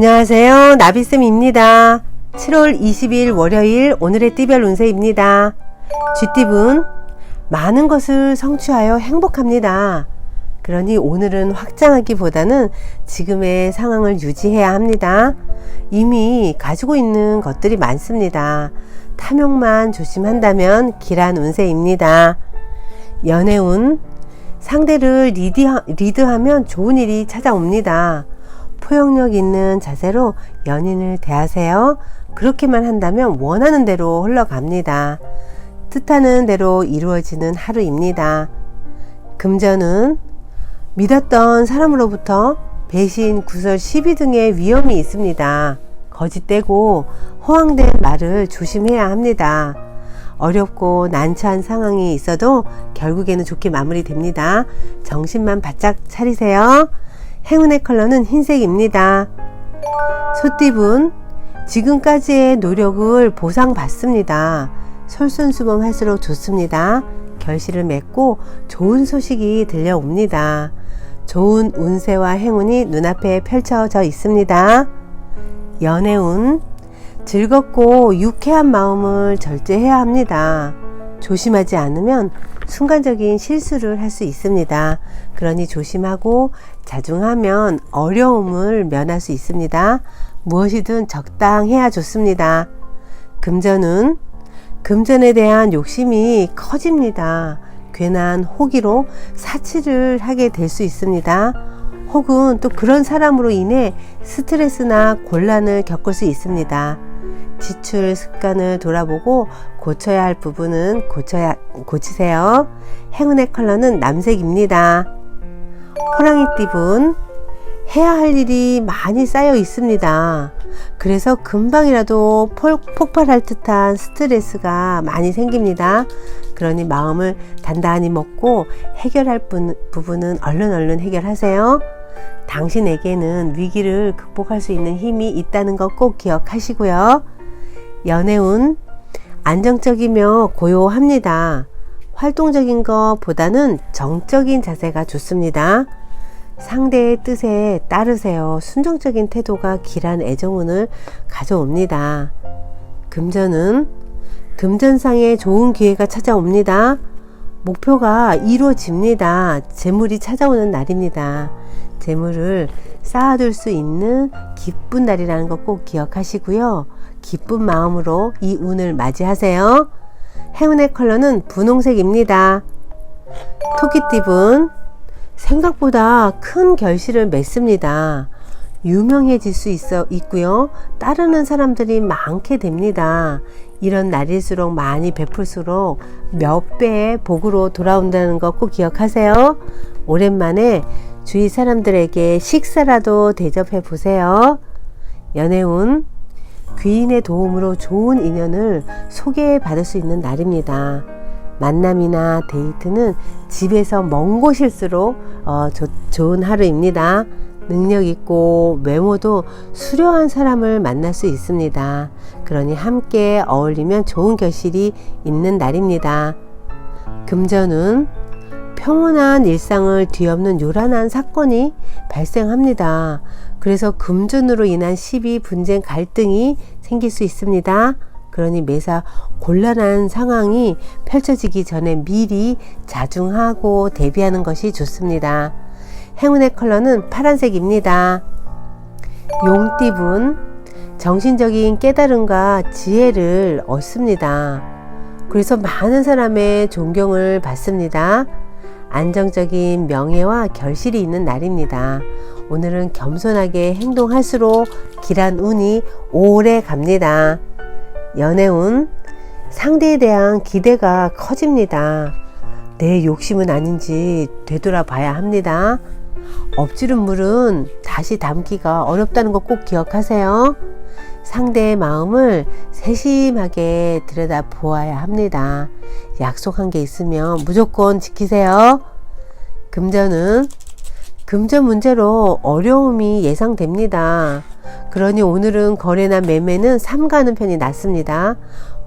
안녕하세요. 나비쌤입니다. 7월 20일 월요일 오늘의 띠별 운세입니다. 쥐띠분, 많은 것을 성취하여 행복합니다. 그러니 오늘은 확장하기보다는 지금의 상황을 유지해야 합니다. 이미 가지고 있는 것들이 많습니다. 탐욕만 조심한다면 길한 운세입니다. 연애운, 상대를 리드하면 좋은 일이 찾아옵니다. 포용력 있는 자세로 연인을 대하세요. 그렇게만 한다면 원하는 대로 흘러갑니다. 뜻하는 대로 이루어지는 하루입니다. 금전은 믿었던 사람으로부터 배신, 구설, 시비 등의 위험이 있습니다. 거짓되고 허황된 말을 조심해야 합니다. 어렵고 난처한 상황이 있어도 결국에는 좋게 마무리됩니다. 정신만 바짝 차리세요. 행운의 컬러는 흰색입니다. 소띠분, 지금까지의 노력을 보상받습니다. 솔선수범할수록 좋습니다. 결실을 맺고 좋은 소식이 들려옵니다. 좋은 운세와 행운이 눈앞에 펼쳐져 있습니다. 연애운, 즐겁고 유쾌한 마음을 절제해야 합니다. 조심하지 않으면 순간적인 실수를 할 수 있습니다. 그러니 조심하고 자중하면 어려움을 면할 수 있습니다. 무엇이든 적당해야 좋습니다. 금전은 금전에 대한 욕심이 커집니다. 괜한 호기로 사치를 하게 될 수 있습니다. 혹은 또 그런 사람으로 인해 스트레스나 곤란을 겪을 수 있습니다. 지출 습관을 돌아보고 고쳐야 할 부분은 고치세요. 행운의 컬러는 남색입니다. 호랑이띠분, 해야 할 일이 많이 쌓여 있습니다. 그래서 금방이라도 폭발할 듯한 스트레스가 많이 생깁니다. 그러니 마음을 단단히 먹고 해결할 부분은 얼른 해결하세요. 당신에게는 위기를 극복할 수 있는 힘이 있다는 것 꼭 기억하시고요. 연애운, 안정적이며 고요합니다. 활동적인 것보다는 정적인 자세가 좋습니다. 상대의 뜻에 따르세요. 순종적인 태도가 길한 애정운을 가져옵니다. 금전은 금전상에 좋은 기회가 찾아옵니다. 목표가 이루어집니다. 재물이 찾아오는 날입니다. 재물을 쌓아둘 수 있는 기쁜 날이라는 것 꼭 기억하시고요. 기쁜 마음으로 이 운을 맞이하세요. 행운의 컬러는 분홍색입니다. 토끼띠분, 생각보다 큰 결실을 맺습니다. 유명해질 수 있고요. 따르는 사람들이 많게 됩니다. 이런 날일수록 많이 베풀수록 몇 배의 복으로 돌아온다는 것 꼭 기억하세요. 오랜만에 주위 사람들에게 식사라도 대접해 보세요. 연애운, 귀인의 도움으로 좋은 인연을 소개받을 수 있는 날입니다. 만남이나 데이트는 집에서 먼 곳일수록 좋은 하루입니다. 능력있고 외모도 수려한 사람을 만날 수 있습니다. 그러니 함께 어울리면 좋은 결실이 있는 날입니다. 금전은 평온한 일상을 뒤엎는 요란한 사건이 발생합니다. 그래서 금전으로 인한 시비, 분쟁, 갈등이 생길 수 있습니다. 그러니 매사 곤란한 상황이 펼쳐지기 전에 미리 자중하고 대비하는 것이 좋습니다. 행운의 컬러는 파란색입니다. 용띠분, 정신적인 깨달음과 지혜를 얻습니다. 그래서 많은 사람의 존경을 받습니다. 안정적인 명예와 결실이 있는 날입니다. 오늘은 겸손하게 행동할수록 길한 운이 오래 갑니다. 연애운, 상대에 대한 기대가 커집니다. 내 욕심은 아닌지 되돌아봐야 합니다. 엎지른 물은 다시 담기가 어렵다는 것 꼭 기억하세요. 상대의 마음을 세심하게 들여다보아야 합니다. 약속한 게 있으면 무조건 지키세요. 금전은 금전 문제로 어려움이 예상됩니다. 그러니 오늘은 거래나 매매는 삼가는 편이 낫습니다.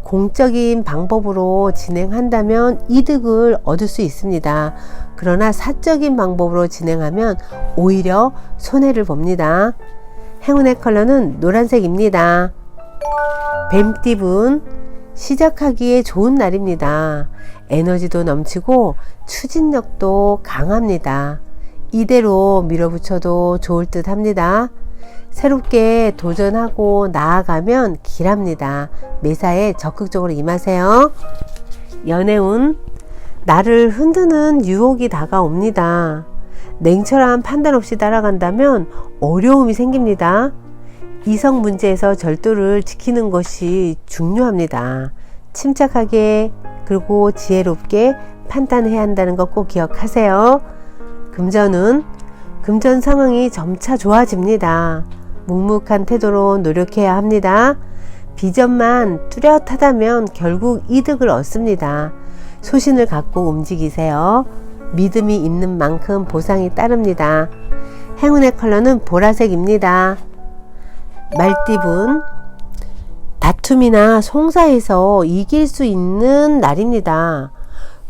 공적인 방법으로 진행한다면 이득을 얻을 수 있습니다. 그러나 사적인 방법으로 진행하면 오히려 손해를 봅니다. 행운의 컬러는 노란색입니다. 뱀띠분, 시작하기에 좋은 날입니다. 에너지도 넘치고 추진력도 강합니다. 이대로 밀어붙여도 좋을 듯 합니다. 새롭게 도전하고 나아가면 길합니다. 매사에 적극적으로 임하세요. 연애운, 나를 흔드는 유혹이 다가옵니다. 냉철한 판단 없이 따라간다면 어려움이 생깁니다. 이성 문제에서 절도를 지키는 것이 중요합니다. 침착하게 그리고 지혜롭게 판단해야 한다는 것 꼭 기억하세요. 금전은, 금전 상황이 점차 좋아집니다. 묵묵한 태도로 노력해야 합니다. 비전만 뚜렷하다면 결국 이득을 얻습니다. 소신을 갖고 움직이세요. 믿음이 있는 만큼 보상이 따릅니다. 행운의 컬러는 보라색입니다. 말띠분, 다툼이나 송사에서 이길 수 있는 날입니다.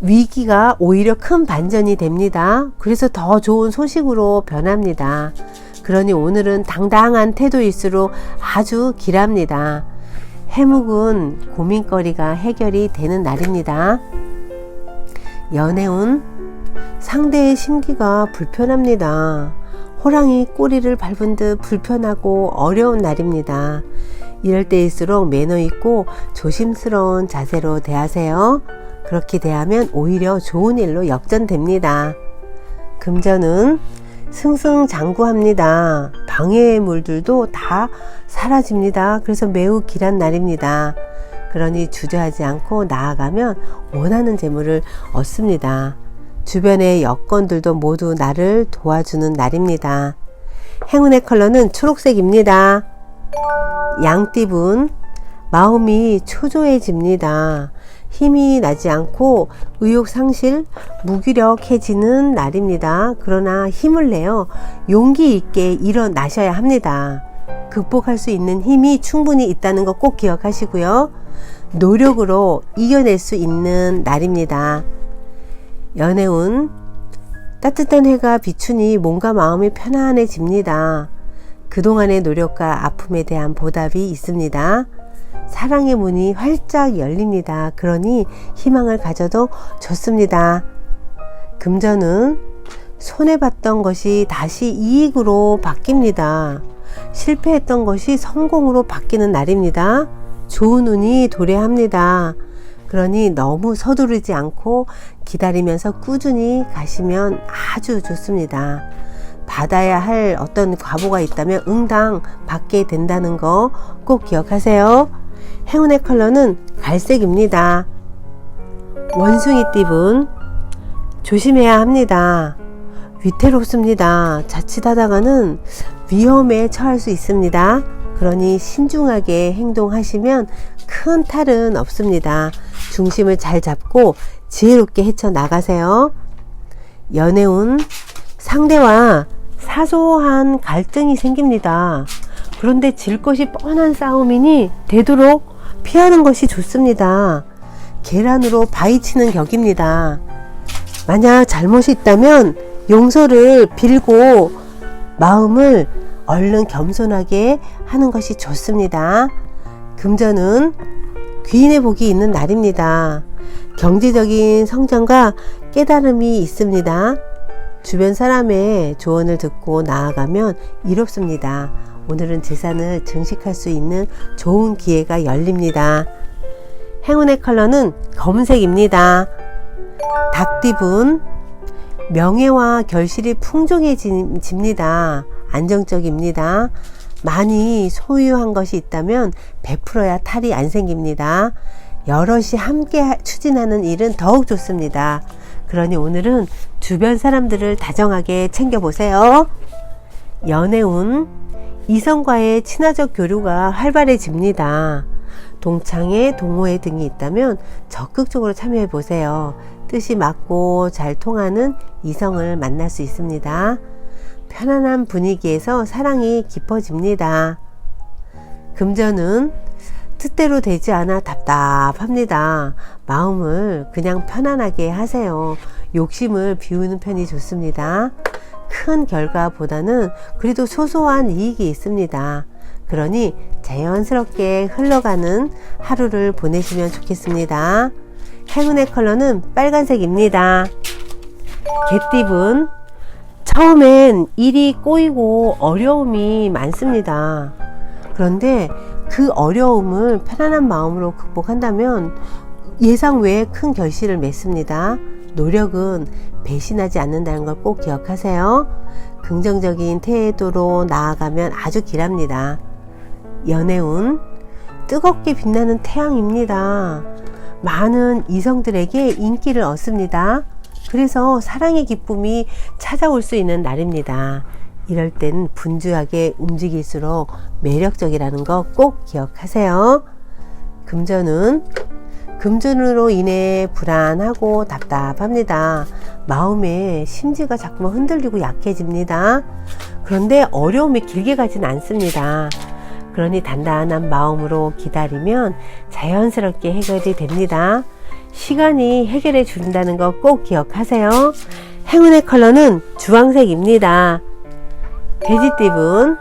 위기가 오히려 큰 반전이 됩니다. 그래서 더 좋은 소식으로 변합니다. 그러니 오늘은 당당한 태도일수록 아주 길합니다. 해묵은 고민거리가 해결이 되는 날입니다. 연애운, 상대의 심기가 불편합니다. 호랑이 꼬리를 밟은 듯 불편하고 어려운 날입니다. 이럴 때일수록 매너 있고 조심스러운 자세로 대하세요. 그렇게 대하면 오히려 좋은 일로 역전됩니다. 금전은 승승장구합니다. 방해물들도 다 사라집니다. 그래서 매우 길한 날입니다. 그러니 주저하지 않고 나아가면 원하는 재물을 얻습니다. 주변의 여건들도 모두 나를 도와주는 날입니다. 행운의 컬러는 초록색입니다. 양띠분, 마음이 초조해집니다. 힘이 나지 않고 의욕 상실, 무기력해지는 날입니다. 그러나 힘을 내어 용기 있게 일어나셔야 합니다. 극복할 수 있는 힘이 충분히 있다는 거 꼭 기억하시고요. 노력으로 이겨낼 수 있는 날입니다. 연애운, 따뜻한 해가 비추니 몸과 마음이 편안해집니다. 그동안의 노력과 아픔에 대한 보답이 있습니다. 사랑의 문이 활짝 열립니다. 그러니 희망을 가져도 좋습니다. 금전은 손해봤던 것이 다시 이익으로 바뀝니다. 실패했던 것이 성공으로 바뀌는 날입니다. 좋은 운이 도래합니다. 그러니 너무 서두르지 않고 기다리면서 꾸준히 가시면 아주 좋습니다. 받아야 할 어떤 과보가 있다면 응당 받게 된다는 거 꼭 기억하세요. 행운의 컬러는 갈색입니다. 원숭이띠분, 조심해야 합니다. 위태롭습니다. 자칫하다가는 위험에 처할 수 있습니다. 그러니 신중하게 행동하시면 큰 탈은 없습니다. 중심을 잘 잡고 지혜롭게 헤쳐나가세요. 연애운, 상대와 사소한 갈등이 생깁니다. 그런데 질 것이 뻔한 싸움이니 되도록 피하는 것이 좋습니다. 계란으로 바위치는 격입니다. 만약 잘못이 있다면 용서를 빌고 마음을 얼른 겸손하게 하는 것이 좋습니다. 금전은 귀인의 복이 있는 날입니다. 경제적인 성장과 깨달음이 있습니다. 주변 사람의 조언을 듣고 나아가면 이롭습니다. 오늘은 재산을 증식할 수 있는 좋은 기회가 열립니다. 행운의 컬러는 검은색입니다. 닭띠분, 명예와 결실이 풍족해집니다. 안정적입니다. 많이 소유한 것이 있다면 베풀어야 탈이 안 생깁니다. 여럿이 함께 추진하는 일은 더욱 좋습니다. 그러니 오늘은 주변 사람들을 다정하게 챙겨보세요. 연애운, 이성과의 친화적 교류가 활발해집니다. 동창회, 동호회 등이 있다면 적극적으로 참여해 보세요. 뜻이 맞고 잘 통하는 이성을 만날 수 있습니다. 편안한 분위기에서 사랑이 깊어집니다. 금전은 뜻대로 되지 않아 답답합니다. 마음을 그냥 편안하게 하세요. 욕심을 비우는 편이 좋습니다. 큰 결과보다는 그래도 소소한 이익이 있습니다. 그러니 자연스럽게 흘러가는 하루를 보내시면 좋겠습니다. 행운의 컬러는 빨간색입니다. 개띠분, 처음엔 일이 꼬이고 어려움이 많습니다. 그런데 그 어려움을 편안한 마음으로 극복한다면 예상 외에 큰 결실을 맺습니다. 노력은 배신하지 않는다는 걸 꼭 기억하세요. 긍정적인 태도로 나아가면 아주 길합니다. 연애운, 뜨겁게 빛나는 태양입니다. 많은 이성들에게 인기를 얻습니다. 그래서 사랑의 기쁨이 찾아올 수 있는 날입니다. 이럴 땐 분주하게 움직일수록 매력적이라는 거 꼭 기억하세요. 금전은, 금전으로 인해 불안하고 답답합니다. 마음의 심지가 자꾸만 흔들리고 약해집니다. 그런데 어려움이 길게 가진 않습니다. 그러니 단단한 마음으로 기다리면 자연스럽게 해결이 됩니다. 시간이 해결해 준다는 거 꼭 기억하세요. 행운의 컬러는 주황색입니다. 돼지띠분,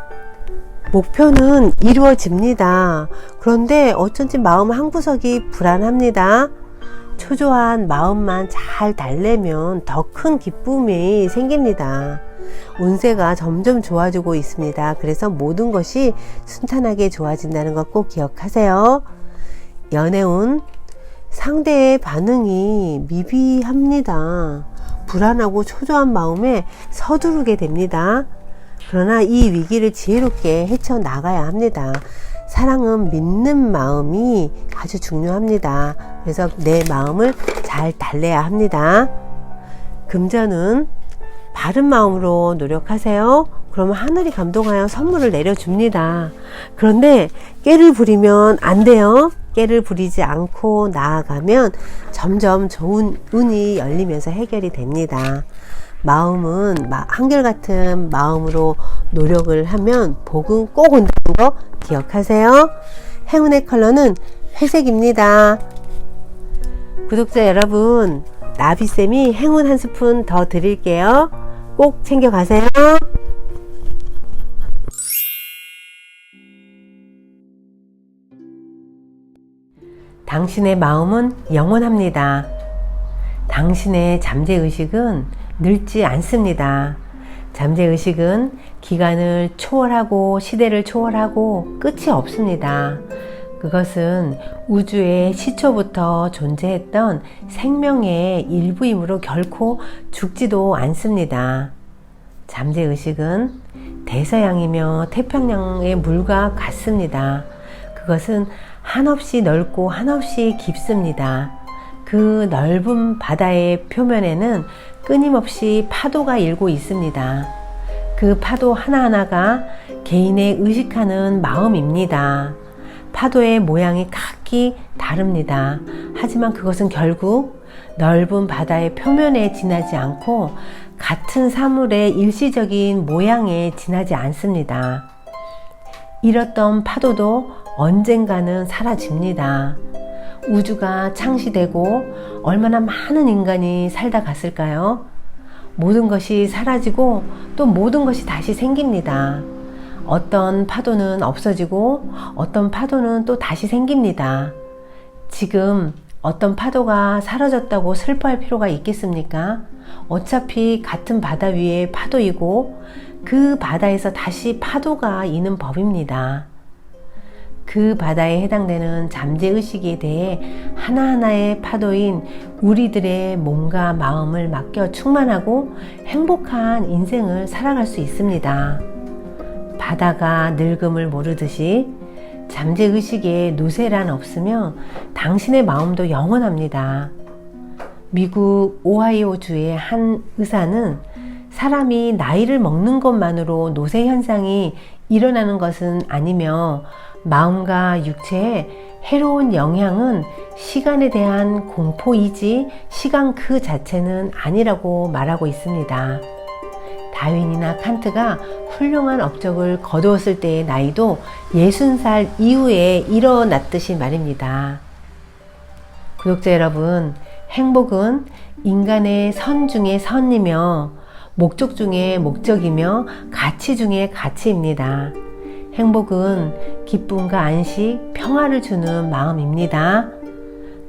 목표는 이루어집니다. 그런데 어쩐지 마음 한구석이 불안합니다. 초조한 마음만 잘 달래면 더 큰 기쁨이 생깁니다. 운세가 점점 좋아지고 있습니다. 그래서 모든 것이 순탄하게 좋아진다는 것 꼭 기억하세요. 연애운, 상대의 반응이 미비합니다. 불안하고 초조한 마음에 서두르게 됩니다. 그러나 이 위기를 지혜롭게 헤쳐나가야 합니다. 사랑은 믿는 마음이 아주 중요합니다. 그래서 내 마음을 잘 달래야 합니다. 금전은 바른 마음으로 노력하세요. 그러면 하늘이 감동하여 선물을 내려줍니다. 그런데 깨를 부리면 안 돼요. 깨를 부리지 않고 나아가면 점점 좋은 운이 열리면서 해결이 됩니다. 마음은 한결같은 마음으로 노력을 하면 복은 꼭 온다는 거 기억하세요. 행운의 컬러는 회색입니다. 구독자 여러분, 나비쌤이 행운 한 스푼 더 드릴게요. 꼭 챙겨가세요. 당신의 마음은 영원합니다. 당신의 잠재의식은 늙지 않습니다. 잠재의식은 기간을 초월하고 시대를 초월하고 끝이 없습니다. 그것은 우주의 시초부터 존재했던 생명의 일부이므로 결코 죽지도 않습니다. 잠재의식은 대서양이며 태평양의 물과 같습니다. 그것은 한없이 넓고 한없이 깊습니다. 그 넓은 바다의 표면에는 끊임없이 파도가 일고 있습니다. 그 파도 하나하나가 개인의 의식하는 마음입니다. 파도의 모양이 각기 다릅니다. 하지만 그것은 결국 넓은 바다의 표면에 지나지 않고 같은 사물의 일시적인 모양에 지나지 않습니다. 잃었던 파도도 언젠가는 사라집니다. 우주가 창시되고 얼마나 많은 인간이 살다 갔을까요? 모든 것이 사라지고 또 모든 것이 다시 생깁니다. 어떤 파도는 없어지고 어떤 파도는 또 다시 생깁니다. 지금 어떤 파도가 사라졌다고 슬퍼할 필요가 있겠습니까? 어차피 같은 바다 위의 파도이고 그 바다에서 다시 파도가 이는 법입니다. 그 바다에 해당되는 잠재의식에 대해 하나하나의 파도인 우리들의 몸과 마음을 맡겨 충만하고 행복한 인생을 살아갈 수 있습니다. 바다가 늙음을 모르듯이 잠재의식에 노쇠란 없으며 당신의 마음도 영원합니다. 미국 오하이오주의 한 의사는 사람이 나이를 먹는 것만으로 노쇠 현상이 일어나는 것은 아니며 마음과 육체에 해로운 영향은 시간에 대한 공포이지 시간 그 자체는 아니라고 말하고 있습니다. 다윈이나 칸트가 훌륭한 업적을 거두었을 때의 나이도 60살 이후에 일어났듯이 말입니다. 구독자 여러분, 행복은 인간의 선 중에 선이며 목적 중에 목적이며 가치 중에 가치입니다. 행복은 기쁨과 안식, 평화를 주는 마음입니다.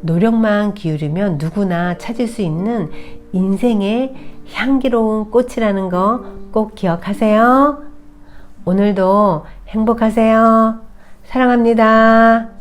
노력만 기울이면 누구나 찾을 수 있는 인생의 향기로운 꽃이라는 거 꼭 기억하세요. 오늘도 행복하세요. 사랑합니다.